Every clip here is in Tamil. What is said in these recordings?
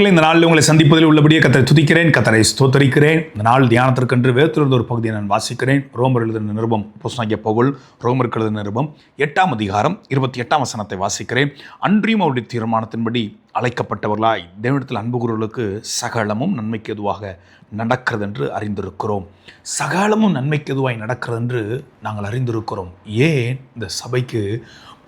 பிள்ளைகளை இந்த நாளில் உங்களை சந்திப்பதில் உள்ளபடியே கத்தரை துதிக்கிறேன், கத்தரை ஸ்தோத்தரிக்கிறேன். இந்த நாள் தியானத்திற்கென்று வேத்திலிருந்து ஒரு பகுதியை நான் வாசிக்கிறேன். ரோமர் எழுதின நிருபம் அப்போஸ்தலனாகிய பவுல் ரோமருக்கு எழுதின நிருபம் 8ஆம் அதிகாரம் 28ஆம் வசனத்தை வாசிக்கிறேன். அன்றியும் அவருடைய தீர்மானத்தின்படி அழைக்கப்பட்டவர்களாய் தேவனிடத்தில் அன்பு கூறுவர்களுக்கு சகலமும் நன்மைக்கு எதுவாக நடக்கிறது என்று அறிந்திருக்கிறோம். சகலமும் நன்மைக்கு எதுவாய் நடக்கிறது என்று நாங்கள் அறிந்திருக்கிறோம். ஏன் இந்த சபைக்கு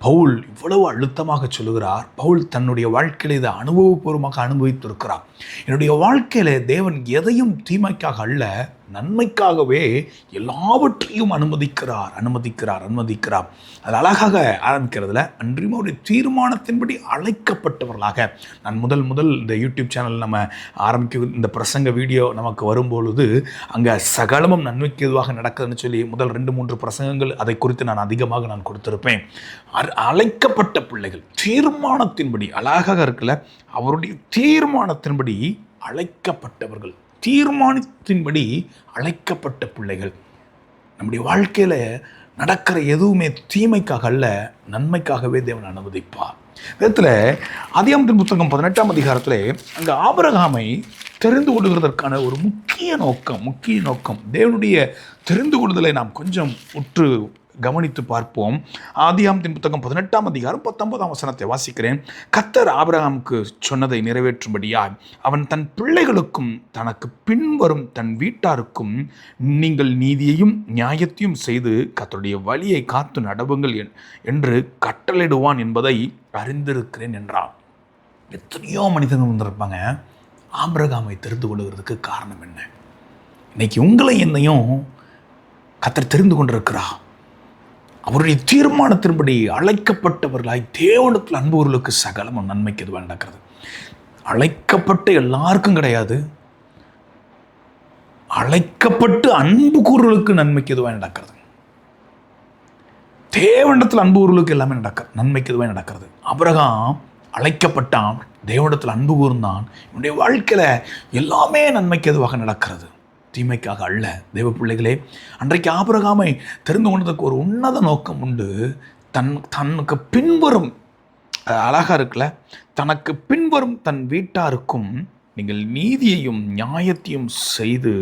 பவுல் இவ்வளவு அழுத்தமாக சொல்லுகிறார்? பவுல் தன்னுடைய வாழ்க்கையில் இதை அனுபவபூர்வமாக அனுபவித்திருக்கிறார். என்னுடைய வாழ்க்கையில் தேவன் எதையும் தீமைக்காக அல்ல, நன்மைக்காகவே எல்லாவற்றையும் அனுமதிக்கிறார். அது அழகாக ஆரம்பிக்கிறதுல அன்றியும் அவருடைய தீர்மானத்தின்படி அழைக்கப்பட்டவர்களாக. நான் முதல் இந்த யூடியூப் சேனல் நம்ம ஆரம்பிக்க இந்த பிரசங்க வீடியோ நமக்கு வரும்பொழுது அங்கே சகலமும் நன்மைக்கு எதுவாக நடக்குதுன்னு சொல்லி முதல் 2-3 பிரசங்கங்கள் அதை குறித்து நான் அதிகமாக கொடுத்திருப்பேன். அழைக்கப்பட்ட பிள்ளைகள் தீர்மானத்தின்படி அழகாக இருக்குல்ல, அவருடைய தீர்மானத்தின்படி அழைக்கப்பட்டவர்கள், தீர்மானத்தின்படி அழைக்கப்பட்ட பிள்ளைகள். நம்முடைய வாழ்க்கையில் நடக்கிற எதுவுமே தீமைக்காக அல்ல, நன்மைக்காகவே தேவன் அனுமதிப்பார். வேதத்தில் ஆதியாகமத்தின் புத்தகம் 18ஆம் அதிகாரத்தில் அங்கே ஆபிரகாமை தெரிந்து கொள்வதற்கான ஒரு முக்கிய நோக்கம் தேவனுடைய தெரிந்து கொள்ளுதலை நாம் கொஞ்சம் உற்று கவனித்து பார்ப்போம். ஆதியாகமத்தின் புத்தகம் 18ஆம் அதிகாரம் 19ஆம் வசனத்தை வாசிக்கிறேன். கர்த்தர் ஆபிரகாமுக்கு சொன்னதை நிறைவேற்றும்படியாய் அவன் தன் பிள்ளைகளுக்கும் தனக்கு பின்வரும் தன் வீட்டாருக்கும் நீங்கள் நீதியையும் நியாயத்தையும் செய்து கர்த்தருடைய வழியை காத்து நடவுங்கள் என்று கட்டளையிடுவான் என்பதை அறிந்திருக்கிறேன் என்றான். எத்தனையோ மனிதர்கள் வந்திருப்பாங்க. ஆபிரகாமை தெரிந்து கொள்கிறதுக்கு காரணம் என்ன? இன்னைக்கு உங்களை என்னையும் கர்த்தர் தெரிந்து கொண்டிருக்கிறார். அவருடைய தீர்மானத்தின்படி அழைக்கப்பட்டவர்களாய் தேவனிடத்தில் அன்புகளுக்கு சகலமும் நன்மைக்கு எதுவாக நடக்கிறது. அழைக்கப்பட்ட எல்லாருக்கும் கிடையாது, அழைக்கப்பட்டு அன்பு கூறுகளுக்கு நன்மைக்கு எதுவாக நடக்கிறது. தேவனிடத்தில் அன்பு கூறுகளுக்கு எல்லாமே நன்மைக்கு எதுவாக நடக்கிறது. ஆபிரகாம் அழைக்கப்பட்டான், தேவனிடத்தில் அன்பு கூர்ந்தான். இவனுடைய வாழ்க்கையில் எல்லாமே நன்மைக்கு எதுவாக நடக்கிறது, தீமைக்காக அல்ல. தேவ பிள்ளைகளே, அன்றைக்கு ஆபிரகாமை தெரிந்து கொண்டதுக்கு ஒரு உன்னத நோக்கம் உண்டு. தனக்கு பின்வரும் அழகா இருக்குல்ல, தனக்கு பின்வரும் தன் வீட்டாருக்கும் நீங்கள் நீதியையும் நியாயத்தையும் செய்து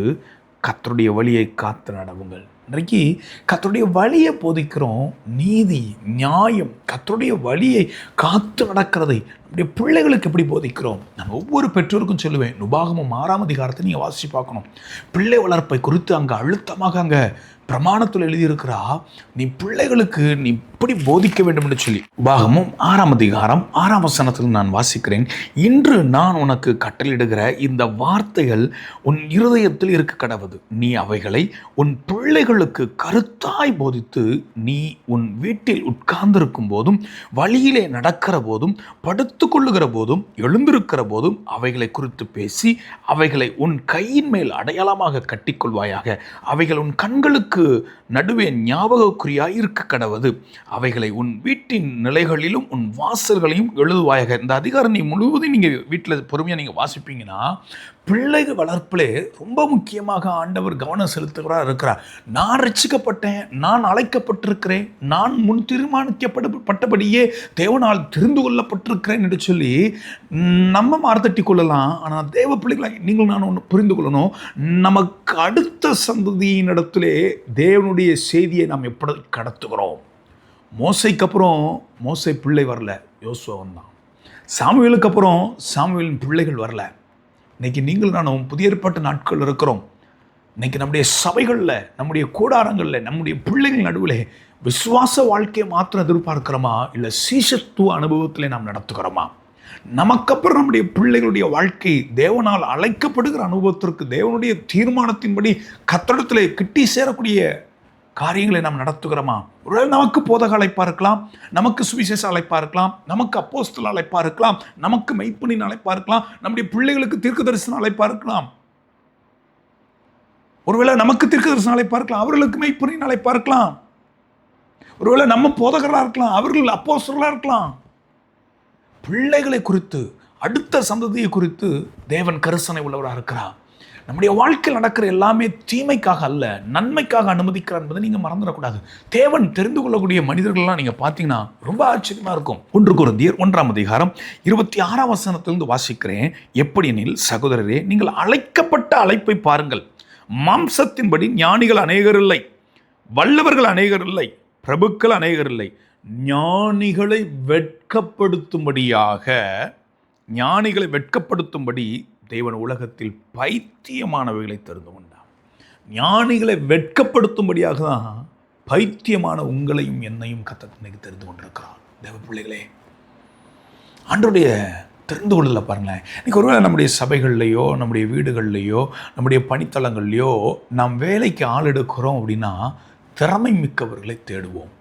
கர்த்தருடைய வழியை காத்து நடவுங்கள். இன்றைக்கு கர்த்தருடைய வழியை போதிக்கிறோம். நீதி, நியாயம், கர்த்தருடைய வழியை காத்து நடக்கிறதை நம்முடைய பிள்ளைகளுக்கு எப்படி போதிக்கிறோம்? நான் ஒவ்வொரு பெற்றோருக்கும் சொல்லுவேன், உபாகமம் 6ஆம் அதிகாரத்தை நீங்கள் வாசித்து பார்க்கணும். பிள்ளை வளர்ப்பை குறித்து அங்கே அழுத்தமாக அங்கே பிரமாணத்தில் எழுதியிருக்கிறா, நீ பிள்ளைகளுக்கு நீ இப்படி போதிக்க வேண்டும் என்று சொல்லி. உபாகமம் 6ஆம் அதிகாரம் 6ஆம் வசனத்தில் நான் வாசிக்கிறேன். இன்று நான் உனக்கு கட்டளையிடுகிற இந்த வார்த்தைகள் உன் இருதயத்தில் இருக்க கடவது. நீ அவைகளை உன் பிள்ளைகளுக்கு கருத்தாய் போதித்து நீ உன் வீட்டில் உட்கார்ந்திருக்கும் போதும் வழியிலே நடக்கிற போதும் படுத்துக்கொள்ளுகிற போதும் எழுந்திருக்கிற போதும் அவைகளை குறித்து பேசி அவைகளை உன் கையின் மேல் அடையாளமாக கட்டிக்கொள்வாயாக. அவைகள் உன் கண்களுக்கு நடுவே ஞாபகக்குறியாய் இருக்க கடவது. அவைகளை உன் வீட்டின் நிலைகளிலும் உன் வாசல்களையும் எழுதுவாயாக. இந்த அதிகாரம் நீ முழுவதும் நீங்கள் வீட்டில் பொறுமையாக நீங்கள் வாசிப்பீங்கன்னா, பிள்ளைகள் வளர்ப்பிலே ரொம்ப முக்கியமாக ஆண்டவர் கவனம் செலுத்துகிறார் இருக்கிறார். நான் ரட்சிக்கப்பட்டேன், நான் அழைக்கப்பட்டிருக்கிறேன், நான் முன் தீர்மானிக்கப்பட்டபடியே தேவனால் தெரிந்து கொள்ளப்பட்டிருக்கிறேன் என்று சொல்லி நம்ம மார்த்தட்டி கொள்ளலாம். ஆனால் தேவ பிள்ளைகளை நீங்கள் நான் ஒன்று புரிந்து கொள்ளணும். நமக்கு அடுத்த சந்ததியினிடத்திலே தேவனுடைய செய்தியை நாம் எப்படி கடத்துகிறோம்? மோசைக்கு அப்புறம் மோசை பிள்ளை வரல, யோசுவா வந்தான். சாமுவேலுக்கு அப்புறம் சாமுவேலின் பிள்ளைகள் வரல. இன்னைக்கு நீங்கள் நானும் புதிய ஏற்பாட்டு நாட்கள் இருக்கிறோம். இன்னைக்கு நம்முடைய சபைகளில், நம்முடைய கூடாரங்களில், நம்முடைய பிள்ளைகள் நடுவில் விசுவாச வாழ்க்கையை மாத்திரம் எதிர்பார்க்கிறோமா, இல்லை சீஷத்துவ அனுபவத்தில் நாம் நடத்துகிறோமா? நமக்கப்புறம் நம்முடைய பிள்ளைகளுடைய வாழ்க்கை தேவனால் அழைக்கப்படுகிற அனுபவத்திற்கு தேவனுடைய தீர்மானத்தின்படி கர்த்தரிடத்திலே கிட்டி சேரக்கூடிய காரியங்களை நாம் நடத்துகிறோமா? ஒருவேளை நமக்கு போதக அழைப்பாக இருக்கலாம், நமக்கு சுவிசேஷ அழைப்பாக இருக்கலாம், நமக்கு அப்போஸ்தல அழைப்பாக இருக்கலாம், நமக்கு மெய்ப்பனின் அழைப்பாக இருக்கலாம், நம்முடைய பிள்ளைகளுக்கு தீர்க்கதரிசன அழைப்பாக இருக்கலாம். ஒருவேளை நமக்கு தீர்க்கதரிசன அழைப்பாக இருக்கலாம், அவர்களுக்கு மெய்ப்பனின் அழைப்பாக இருக்கலாம். ஒருவேளை நம்ம போதகராக இருக்கலாம், அவர்கள் அப்போஸ்தலராக இருக்கலாம். பிள்ளைகளை குறித்து, அடுத்த சந்ததியை குறித்து தேவன் கரிசனை உள்ளவராக இருக்கிறார். நம்முடைய வாழ்க்கையில் நடக்கிற எல்லாமே தீமைக்காக அல்ல, நன்மைக்காக அனுமதிக்கிறார் என்பதை நீங்கள் மறந்துடக்கூடாது. தேவன் தெரிந்து கொள்ளக்கூடிய மனிதர்கள்லாம் நீங்கள் பார்த்தீங்கன்னா ரொம்ப ஆச்சரியமாக இருக்கும். 1 கொரிந்தியர் 1:26 வாசிக்கிறேன். எப்படியெனில் சகோதரரே, நீங்கள் அழைக்கப்பட்ட அழைப்பை பாருங்கள். மாம்சத்தின்படி ஞானிகள் அநேகர் இல்லை, வல்லவர்கள் அநேகர் இல்லை, பிரபுக்கள் அநேகர் இல்லை. ஞானிகளை வெட்கப்படுத்தும்படி தேவன் உலகத்தில் பைத்தியமானவைகளை தெரிந்து கொண்டார். ஞானிகளை வெட்கப்படுத்தும்படியாக தான் பைத்தியமான உங்களையும் என்னையும் கர்த்தர் தெரிந்து கொண்டிருக்கிறார். தேவ பிள்ளைகளே, ஆண்டவருடைய தெரிந்து கொள்ளல பாருங்களேன். இன்னைக்கு ஒருவேளை நம்முடைய சபைகள்லையோ, நம்முடைய வீடுகள்லையோ, நம்முடைய பணித்தளங்கள்லையோ நாம் வேலைக்கு ஆள் எடுக்கிறோம் அப்படின்னா திறமை மிக்கவர்களை தேடுவோம்.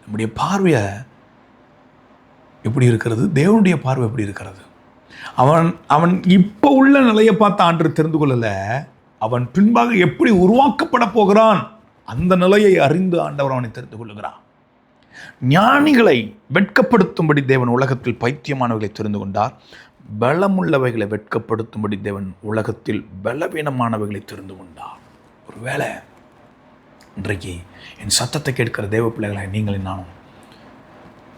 நம்முடைய பார்வை எப்படி இருக்கிறது? தேவனுடைய பார்வை எப்படி இருக்கிறது? அவன் இப்போ உள்ள நிலையை பார்த்து ஆண்டவர் தெரிந்து கொள்ளல, அவன் பின்பாக எப்படி உருவாக்கப்பட போகிறான் அந்த நிலையை அறிந்து ஆண்டவர் அவனை தெரிந்து கொள்ளுகிறான். ஞானிகளை வெட்கப்படுத்தும்படி தேவன் உலகத்தில் பைத்தியமானவைகளை தெரிந்து கொண்டார். பலமுள்ளவைகளை வெட்கப்படுத்தும்படி தேவன் உலகத்தில் பலவீனமானவைகளை தெரிந்து கொண்டார். ஒருவேளை இன்றைக்கு என் சத்தத்தை கேட்கிற தேவ பிள்ளைகளை நீங்களும் நானும்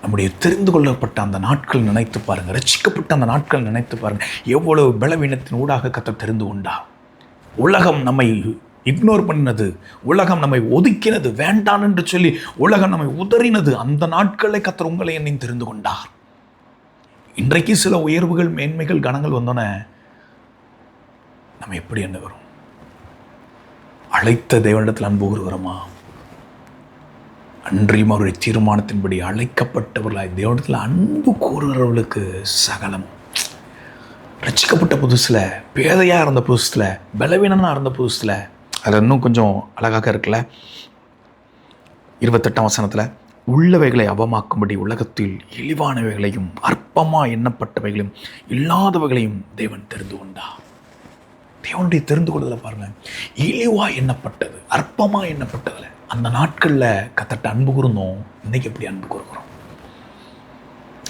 நம்முடைய தெரிந்து கொள்ளப்பட்ட அந்த நாட்கள் நினைத்து பாருங்கள், ரட்சிக்கப்பட்ட அந்த நாட்கள் நினைத்து பாருங்கள். எவ்வளவு பலவீனத்தின் ஊடாக கர்த்தர் தெரிந்து கொண்டார். உலகம் நம்மை இக்னோர் பண்ணினது, உலகம் நம்மை ஒதுக்கினது, வேண்டான் என்று சொல்லி உலகம் நம்மை உதறினது, அந்த நாட்களை கர்த்தர் உங்களை என்னையும் தெரிந்து கொண்டார். இன்றைக்கு சில உயர்வுகள், மேன்மைகள், கனங்கள் வந்தோன்னே நம்ம எப்படி என்ன வரும்? அழைத்த தேவனிடத்தில் அன்பு கூறுகிறோமா? அன்றியும் அவருடைய தீர்மானத்தின்படி அழைக்கப்பட்டவர்களாய் தேவனிடத்தில் அன்பு கூறுகிறவர்களுக்கு சகலம். ரட்சிக்கப்பட்ட புதுசில், பேதையாக இருந்த புதுசில், பலவீனனாக இருந்த புதுசில், அது இன்னும் கொஞ்சம் அழகாக இருக்குல்ல. 28 உள்ளவைகளை அவமாக்கும்படி உலகத்தில் இழிவானவைகளையும் அற்பமாக எண்ணப்பட்டவைகளையும் இல்லாதவைகளையும் தேவன் தெரிந்து கொண்டார். தேவனுடைய தெரிந்து கொள்வதில் பாருங்கள், இழிவாக எண்ணப்பட்டது, அற்பமாக எண்ணப்பட்டதில் அந்த நாட்களில் கர்த்தர்ட்ட அன்பு கூர்ந்தோம். இன்றைக்கி எப்படி அன்பு கூறுகிறோம்?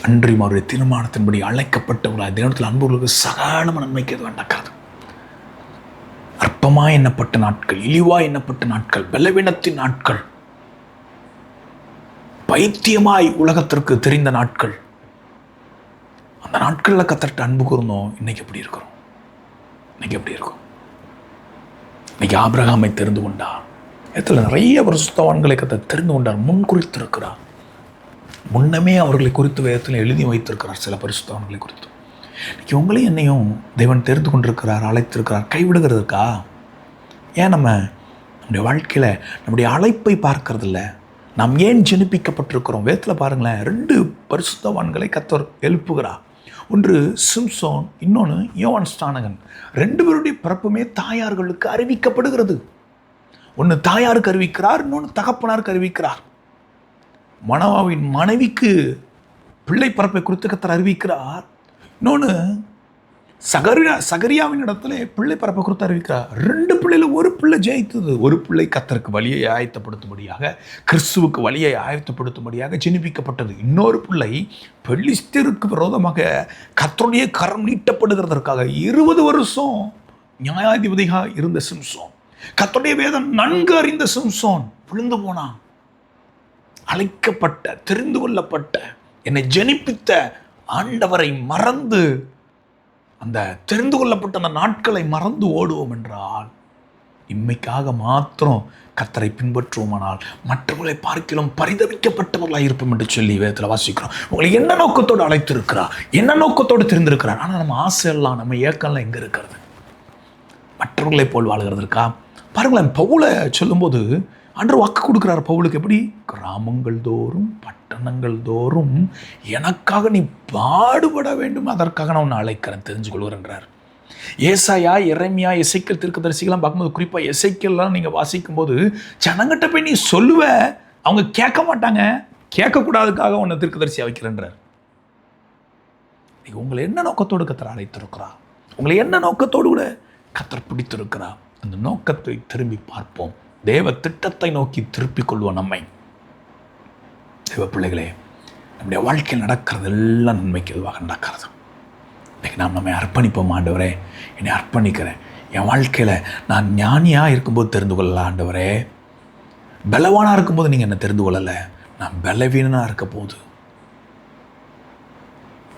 அன்றியும் அவருடைய தீர்மானத்தின்படி அழைக்கப்பட்டவர்களாக தேவனத்தில் அன்புகளுக்கு சகலமான நன்மைக்கு எது நடக்கிறது. அற்பமாக எண்ணப்பட்ட நாட்கள், இழிவாக எண்ணப்பட்ட நாட்கள், பலவீனத்தின் நாட்கள், பைத்தியமாய் உலகத்திற்கு தெரிந்த நாட்கள், அந்த நாட்களில் கர்த்தர்ட்ட அன்பு கூர்ந்தோம். இன்னைக்கு எப்படி இருக்கிறோம்? இன்னைக்கு எப்படி இருக்கும்? இன்னைக்கு ஆபிரகாமை தெரிந்து கொண்டார். இடத்துல நிறைய பரிசுத்தவான்களை கர்த்தர் தெரிந்து கொண்டார், முன் குறித்திருக்கிறார். முன்னமே அவர்களை குறித்து வேதத்தில் எழுதி வைத்திருக்கிறார் சில பரிசுத்தவான்களை குறித்து. இன்னைக்கு உங்களையும் என்னையும் தேவன் தெரிந்து கொண்டிருக்கிறார், அழைத்திருக்கிறார். கைவிடுகிறதுக்கா? ஏன் நம்முடைய வாழ்க்கையில் நம்முடைய அழைப்பை பார்க்கறதில்ல? நாம் ஏன் ஜெனிப்பிக்கப்பட்டிருக்கிறோம்? வேதத்தில் பாருங்களேன், 2 பரிசுத்தவான்களை கர்த்தர் எழுப்புகிறார். ஒன்று சிம்சோன், இன்னொன்று யோவான் ஸ்நானகன். 2 பேருடைய பிறப்புமே தாயார்களுக்கு அறிவிக்கப்படுகிறது. ஒன்று தாயாருக்கு அறிவிக்கிறார், இன்னொன்று தகப்பனாருக்கு அறிவிக்கிறார். மனவாவின் மனைவிக்கு பிள்ளை பிறப்பை குறித்து கர்த்தர் அறிவிக்கிறார். இன்னொன்று சகரியாவின் இடத்துல பிள்ளை பிறப்பை குறித்து அறிவிக்கிறார். 2 பிள்ளையில் ஒரு பிள்ளை ஜெயித்தது. ஒரு பிள்ளை கர்த்தருக்கு வழியை ஆயத்தப்படுத்தும்படியாக, கிறிஸ்துவுக்கு வழியை ஆயத்தப்படுத்தும்படியாக ஜெனிப்பிக்கப்பட்டது. இன்னொரு பிள்ளை பெலிஸ்தருக்கு விரோதமாக கர்த்தருடைய கரம் நீட்டப்படுகிறதற்காக 20 வருஷம் நியாயாதிபதியாக இருந்த சிம்சோன், கர்த்தருடைய வேதம் நன்கு அறிந்த சிம்சோன் விழுந்து போனான். அழைக்கப்பட்ட, தெரிந்து கொள்ளப்பட்ட, என்னை ஜெனிப்பித்த ஆண்டவரை மறந்து, அந்த தெரிந்து கொள்ளப்பட்ட அந்த நாட்களை மறந்து ஓடுவோம் என்றால், இம்மைக்காக மாத்திரம் கர்த்தரை பின்பற்றுவோமானால் மற்றவர்களை பார்க்கிலும் பரிதவிக்கப்பட்டவர்களாக இருப்போம் என்று சொல்லி வேதத்தில் வாசிக்கிறோம். உங்களை என்ன நோக்கத்தோடு அழைத்திருக்கிறார், என்ன நோக்கத்தோடு தெரிந்திருக்கிறார். ஆனால் நம்ம ஆசையெல்லாம், நம்ம ஏக்கம்லாம் எங்கே இருக்கிறது? மற்றவர்களை போல் வாழ்கிறதற்கா? பாருங்களேன், பவுலை சொல்லும்போது ஆண்டவர் வாக்கு கொடுக்குறார் பவுலுக்கு. எப்படி? கிராமங்கள் தோறும், பட்டணங்கள் தோறும் எனக்காக நீ பாடுபட வேண்டும், அதற்காக நான் உன்னை அழைக்கிறேன், தெரிஞ்சு கொள்கிறேன்றார். ஏசாயா, எரேமியா, எசேக்கியேல் தீர்க்கதரிசிகள்லாம் பார்க்கும்போது, குறிப்பாக எசேக்கியேல்லாம் நீங்கள் வாசிக்கும்போது, ஜனங்கிட்ட போய் நீ சொல்லுவ, அவங்க கேட்க மாட்டாங்க, கேட்கக்கூடாதுக்காக உன்னை தீர்க்கதரிசியாக வைக்கிறேன்றார். உங்களை என்ன நோக்கத்தோடு கர்த்தர் அழைத்திருக்கிறார்? உங்களை என்ன நோக்கத்தோடு கூட கர்த்தர் பிடித்திருக்கிறார்? அந்த நோக்கத்தை திரும்பி பார்ப்போம். தேவ திட்டத்தை நோக்கி திருப்பிக் கொள்வோம் நம்மை. தேவ பிள்ளைகளே, நம்முடைய வாழ்க்கையில் நடக்கிறது எல்லாம் நன்மைக்கு எதுவாக நடக்கிறது. இன்றைக்கி நாம் நம்மை அர்ப்பணிப்போம். ஆண்டவரே, என்னை அர்ப்பணிக்கிறேன், என் வாழ்க்கையில் நான் ஞானியாக இருக்கும்போது தெரிந்து கொள்ளலாம் ஆண்டவரே. பலவானாக இருக்கும்போது நீங்கள் என்னை தெரிந்து கொள்ளலை. நான் பலவீனனாக இருக்க போது,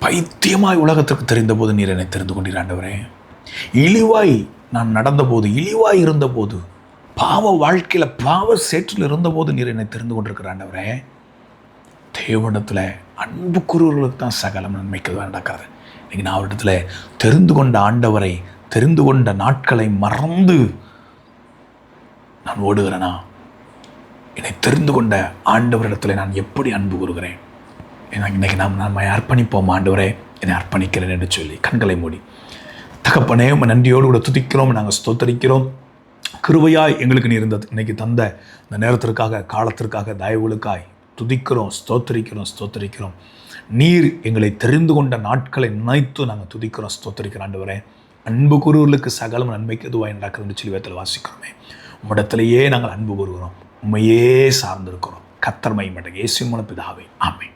பைத்தியமாய் உலகத்திற்கு தெரிந்தபோது நீர் என்னை தெரிந்து கொண்டீர் ஆண்டவரே. இழிவாய் நான் நடந்தபோது, இழிவாய் இருந்தபோது, பாவ வாழ்க்கையில் பாவ சேற்றில் இருந்தபோது நீர் என்னை தெரிந்து கொண்டிருக்கிற ஆண்டவரே. தேவனிடத்தில் அன்பு கூறுவர்களுக்கு தான் சகலம் நன்மைக்கு தான் நடக்கிறது. இன்னைக்கு நான் அவரிடத்தில் தெரிந்து கொண்ட ஆண்டவரை, தெரிந்து கொண்ட நாட்களை மறந்து நான் ஓடுகிறேனா? என்னை தெரிந்து கொண்ட ஆண்டவரிடத்தில் நான் எப்படி அன்பு கூறுகிறேன்? இன்னைக்கு நாம் அர்ப்பணிப்போம். ஆண்டவரே, என்னை அர்ப்பணிக்கிறேன் என்று சொல்லி கண்களை மூடி, தகப்பனே உம்மை நன்றியோடு கூட துதிக்கிறோம், நாங்கள் ஸ்தோத்தரிக்கிறோம். கிருபையாய் எங்களுக்கு நீ இருந்தது இன்னைக்கு தந்த இந்த நேரத்திற்காக, காலத்திற்காக, தயவுகளுக்காய் துதிக்கிறோம், ஸ்தோத்தரிக்கிறோம். நீர் எங்களை தெரிந்து கொண்ட நாட்களை நினைத்து நாங்கள் துதிக்கிறோம், ஸ்தோத்தரிக்கிறோம். ஆண்டவரே, அன்பு கூறுவர்களுக்கு சகலம் நன்மைக்கு எதுவாய் நடக்குதுன்னு சொல்லி வேதத்தில் வாசிக்கிறோமே. உம்மிடத்திலேயே நாங்கள் அன்பு கூறுகிறோம், உண்மையே சார்ந்திருக்கிறோம். கர்த்தர் மகிமைப்பட்ட இயேசுவின் மூலம் பிதாவே, ஆமென்.